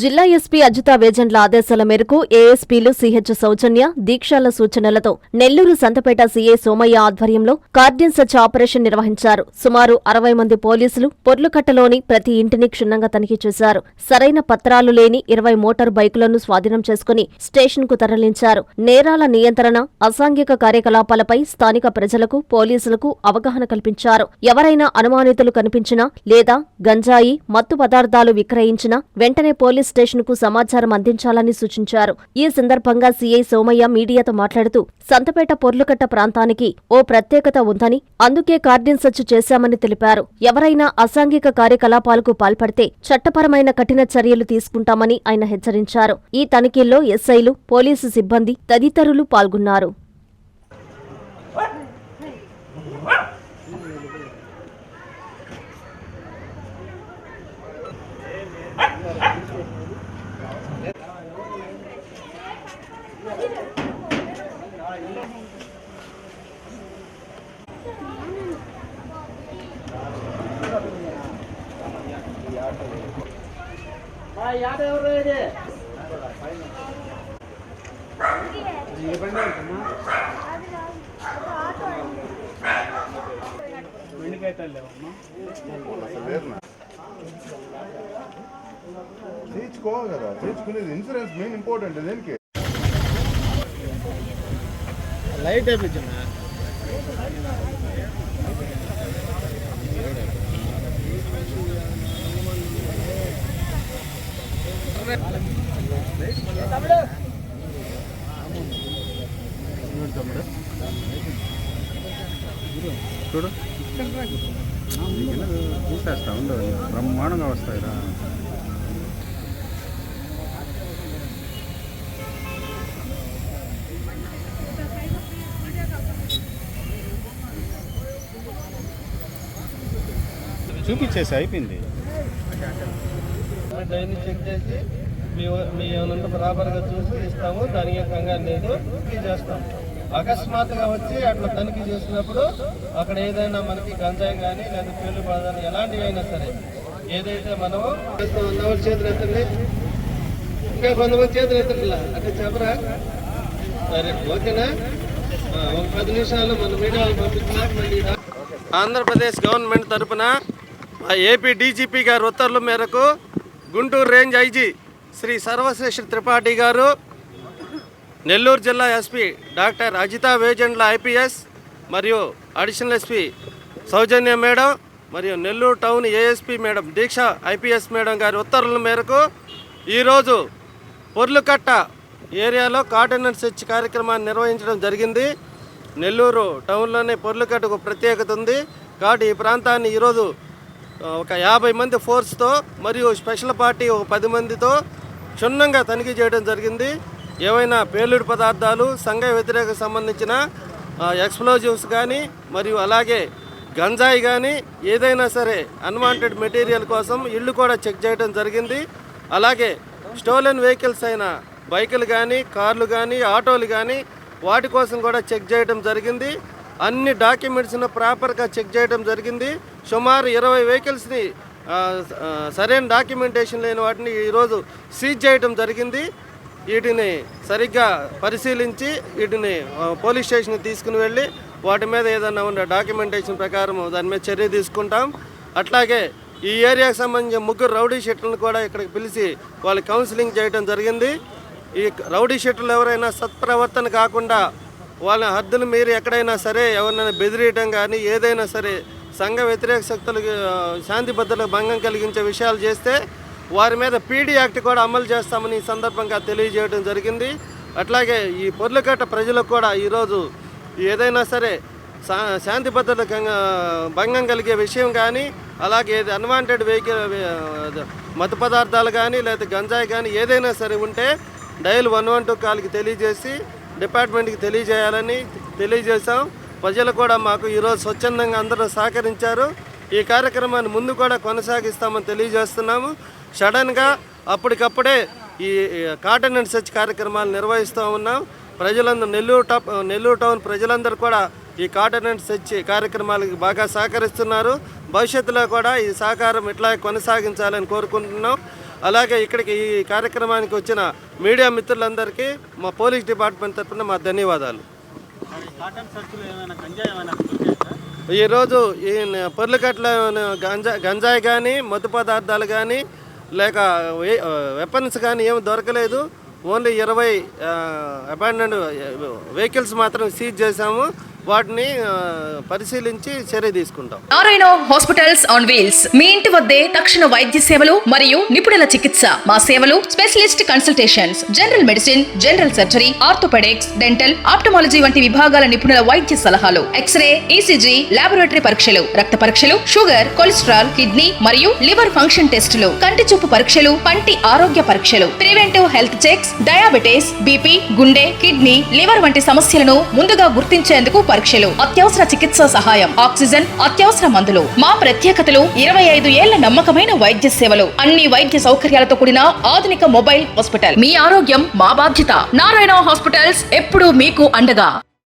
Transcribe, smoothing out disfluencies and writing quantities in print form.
జిల్లా ఎస్పీ అజితా వేజండ్ల ఆదేశాల మేరకు ఏఎస్పీలు సిహెచ్ సౌజన్య, దీక్షాల సూచనలతో నెల్లూరు సంతపేట సీఐ సోమయ్య ఆధ్వర్యంలో కార్డియన్ సర్చ్ ఆపరేషన్ నిర్వహించారు. సుమారు 60 మంది పోలీసులు పొర్లుకట్టలోని ప్రతి ఇంటిని క్షుణ్ణంగా తనిఖీ చేశారు. సరైన పత్రాలు లేని 20 మోటారు బైకులను స్వాధీనం చేసుకుని స్టేషన్కు తరలించారు. నేరాల నియంత్రణ, అసాంఘిక కార్యకలాపాలపై స్థానిక ప్రజలకు, పోలీసులకు అవగాహన కల్పించారు. ఎవరైనా అనుమానితులు కనిపించినా లేదా గంజాయి, మత్తు పదార్థాలు విక్రయించినా వెంటనే పోలీస్ స్టేషన్ కు సమాచారం అందించాలని సూచించారు. ఈ సందర్భంగా సీఐ సోమయ్య మీడియాతో మాట్లాడుతూ సంతపేట పొర్లుకట్ట ప్రాంతానికి ఓ ప్రత్యేకత ఉందని, అందుకే కార్డియన్ సర్చ్ చేశామని తెలిపారు. ఎవరైనా అసాంఘిక కార్యకలాపాలకు పాల్పడితే చట్టపరమైన కఠిన చర్యలు తీసుకుంటామని ఆయన హెచ్చరించారు. ఈ తనిఖీల్లో ఎస్ఐలు, పోలీసు సిబ్బంది తదితరులు పాల్గొన్నారు. తీర్చుకోవాలి కదా, తీర్చుకునేది ఇన్సూరెన్స్ మెయిన్ ఇంపార్టెంట్. దేనికి లైట్ అయిపోయింది. చూడు చూసేస్తా ఉండదు, బ్రహ్మాండంగా వస్తాయిరా. చూపించేసి అయిపోయింది. డైలీ చెక్ చేసి మీ ఏమన్నా బరాబర్గా చూసి ఇస్తాము. దానికి కంగారు లేదు, చేస్తాము. అకస్మాత్తుగా వచ్చి అట్లా తనిఖీ చేసినప్పుడు అక్కడ ఏదైనా మనకి గంజాయి కానీ లేదా పేలు బాధాలు ఎలాంటివి అయినా సరే ఏదైతే మనము వందమంది చేతులు ఎత్తండి, ఇంకా కొంతమంది చేతులు ఎత్తట్లా అంటే చెప్పరా? సరే ఓకేనా? ఒక 10 నిమిషాలు మన మీడియాలో పంపించినా మళ్ళీ ఆంధ్రప్రదేశ్ గవర్నమెంట్ తరఫున ఏపీ డీజీపీ గారి ఉత్తర్వుల మేరకు గుంటూరు రేంజ్ ఐజీ శ్రీ సర్వశ్రేష్ఠ త్రిపాఠి గారు, నెల్లూరు జిల్లా SP doctor Ajitha Vejandla IPS మరియు అడిషనల్ ఎస్పీ సౌజన్య మేడం మరియు నెల్లూరు టౌన్ ఏఎస్పీ మేడం దీక్ష ఐపీఎస్ మేడం గారి ఉత్తర్వుల మేరకు ఈరోజు పొర్లుకట్ట ఏరియాలో కార్డియన్ సర్చ్ కార్యక్రమాన్ని నిర్వహించడం జరిగింది. నెల్లూరు టౌన్లోనే పొర్లుకట్టకు ప్రత్యేకత ఉంది కాబట్టి ఈ ప్రాంతాన్ని ఈరోజు ఒక 50 మంది ఫోర్స్తో మరియు స్పెషల్ పార్టీ ఒక 10 మందితో క్షుణ్ణంగా తనిఖీ చేయడం జరిగింది. ఏవైనా పేలుడు పదార్థాలు, సంఘ వ్యతిరేక సంబంధించిన ఎక్స్ప్లోజివ్స్ కానీ మరియు అలాగే గంజాయి కానీ ఏదైనా సరే అన్వాంటెడ్ మెటీరియల్ కోసం ఇళ్ళు కూడా చెక్ చేయడం జరిగింది. అలాగే స్టోలెన్ వెహికల్స్ అయిన బైకులు కానీ, కార్లు కానీ, ఆటోలు కానీ వాటి కోసం కూడా చెక్ చేయడం జరిగింది. అన్ని డాక్యుమెంట్స్ను ప్రాపర్గా చెక్ చేయడం జరిగింది. సుమారు 20 వెహికల్స్ని సరైన డాక్యుమెంటేషన్ లేని వాటిని ఈరోజు సీజ్ చేయడం జరిగింది. వీటిని సరిగ్గా పరిశీలించి వీటిని పోలీస్ స్టేషన్కి తీసుకుని వెళ్ళి వాటి మీద ఏదైనా ఉన్న డాక్యుమెంటేషన్ ప్రకారం దాని మీద చర్య తీసుకుంటాం. అట్లాగే ఈ ఏరియాకి సంబంధించిన 3 రౌడీ షీటర్లను కూడా ఇక్కడికి పిలిచి వాళ్ళు కౌన్సిలింగ్ చేయడం జరిగింది. ఈ రౌడీ షీటర్లు ఎవరైనా సత్ప్రవర్తన కాకుండా వాళ్ళ హద్దులు మీరు ఎక్కడైనా సరే ఎవరినైనా బెదిరియడం కానీ ఏదైనా సరే సంఘ వ్యతిరేక శక్తులకు శాంతి భద్రతలకు భంగం కలిగించే విషయాలు చేస్తే వారి మీద పీడీ యాక్ట్ కూడా అమలు చేస్తామని ఈ సందర్భంగా తెలియజేయడం జరిగింది. అట్లాగే ఈ పొర్లుకట్ట ప్రజలకు కూడా ఈరోజు ఏదైనా సరే శాంతి భద్రతలకు భంగం కలిగే విషయం కానీ అలాగే అన్వాంటెడ్ వెహికల్ మత్తు పదార్థాలు కానీ లేదా గంజాయి కానీ ఏదైనా సరే ఉంటే డయల్ 112 కాల్కి తెలియజేసి డిపార్ట్మెంట్కి తెలియజేయాలని తెలియజేశాం. ప్రజలు కూడా మాకు ఈరోజు స్వచ్ఛందంగా అందరూ సహకరించారు. ఈ కార్యక్రమాన్ని ముందు కూడా కొనసాగిస్తామని తెలియజేస్తున్నాము. సడన్గా అప్పటికప్పుడే ఈ కార్డియన్ సర్చ్ కార్యక్రమాలు నిర్వహిస్తూ ఉన్నాం. ప్రజలందరూ నెల్లూరు టౌన్ ప్రజలందరూ కూడా ఈ కార్డియన్ సర్చ్ కార్యక్రమాలకు బాగా సహకరిస్తున్నారు. భవిష్యత్తులో కూడా ఈ సహకారం ఇట్లా కొనసాగించాలని కోరుకుంటున్నాం. అలాగే ఇక్కడికి ఈ కార్యక్రమానికి వచ్చిన మీడియా మిత్రులందరికీ మా పోలీస్ డిపార్ట్మెంట్ తరఫున మా ధన్యవాదాలు. ఈరోజు ఈ పొర్లకట్ల గంజాయి కానీ మత్తు పదార్థాలు కానీ లేక వెపన్స్ కానీ ఏమి దొరకలేదు. ఓన్లీ 20 అబాండెండ్ వెహికల్స్ మాత్రం సీజ్ చేశాము. వాటిని పరిశీలించి చర్య తీసుకుంటాం. నారాయణ హాస్పిటల్స్ ఆన్ వీల్స్ మీ ఇంటి వద్దే తక్షణ వైద్య సేవలు మరియు నిపుణుల చికిత్స. మా సేవలు specialist consultations, general medicine, general surgery, orthopaedics, dental, ophthalmology వంటి విభాగాల నిపుణుల వైద్య సలహాలు, ఎక్స్రే, ఈసీజీ, లాబొరేటరీ పరీక్షలు, రక్త పరీక్షలు, షుగర్, కొలెస్ట్రాల్, కిడ్నీ మరియు లివర్ ఫంక్షన్ టెస్టులు, కంటి చూపు పరీక్షలు, పంటి ఆరోగ్య పరీక్షలు, preventive health checks, diabetes, BP, గుండె, కిడ్నీ, లివర్ వంటి సమస్యలను ముందుగా గుర్తించేందుకు పరీక్షలు, అత్యవసర చికిత్సా సహాయం, ఆక్సిజన్, అత్యవసర మందులు. మా ప్రత్యేకతలు 25 ఏళ్ల నమ్మకమైన వైద్య సేవలు, అన్ని వైద్య సౌకర్యాలతో కూడిన ఆధునిక మొబైల్ హాస్పిటల్. మీ ఆరోగ్యం మా బాధ్యత. నారాయణ హాస్పిటల్స్ ఎప్పుడూ మీకు అండగా.